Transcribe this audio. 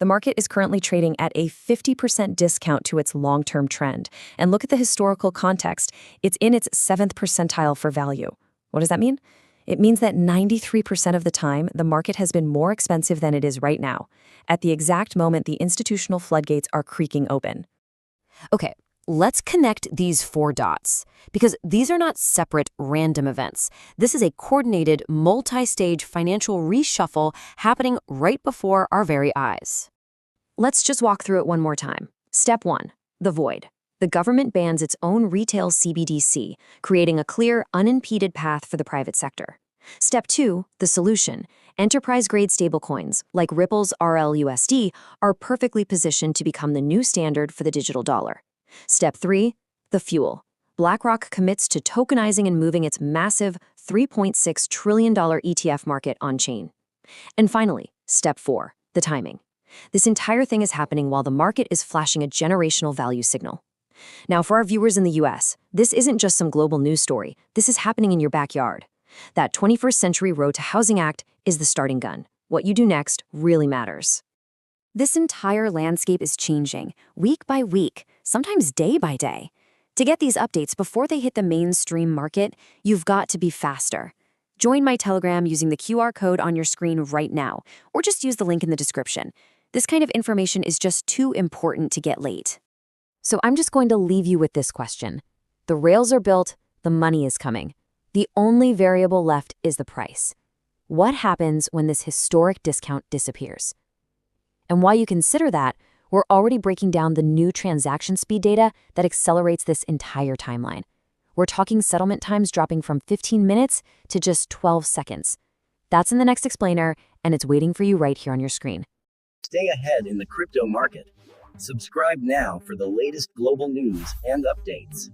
The market is currently trading at a 50% discount to its long-term trend. And look at the historical context. It's in its 7th percentile for value. What does that mean? It means that 93% of the time, the market has been more expensive than it is right now, at the exact moment the institutional floodgates are creaking open. Okay, let's connect these 4 dots, because these are not separate random events. This is a coordinated, multi-stage financial reshuffle happening right before our very eyes. Let's just walk through it one more time. Step 1, the void. The government bans its own retail CBDC, creating a clear, unimpeded path for the private sector. Step 2, the solution. Enterprise-grade stablecoins, like Ripple's RLUSD, are perfectly positioned to become the new standard for the digital dollar. Step 3, the fuel. BlackRock commits to tokenizing and moving its massive $3.6 trillion ETF market on-chain. And finally, Step 4, the timing. This entire thing is happening while the market is flashing a generational value signal. Now, for our viewers in the US, this isn't just some global news story. This is happening in your backyard. That 21st Century Road to Housing Act is the starting gun. What you do next really matters. This entire landscape is changing, week by week, sometimes day by day. To get these updates before they hit the mainstream market, you've got to be faster. Join my Telegram using the QR code on your screen right now, or just use the link in the description. This kind of information is just too important to get late. So I'm just going to leave you with this question. The rails are built, the money is coming. The only variable left is the price. What happens when this historic discount disappears? And while you consider that, we're already breaking down the new transaction speed data that accelerates this entire timeline. We're talking settlement times dropping from 15 minutes to just 12 seconds. That's in the next explainer, and it's waiting for you right here on your screen. Stay ahead in the crypto market. Subscribe now for the latest global news and updates.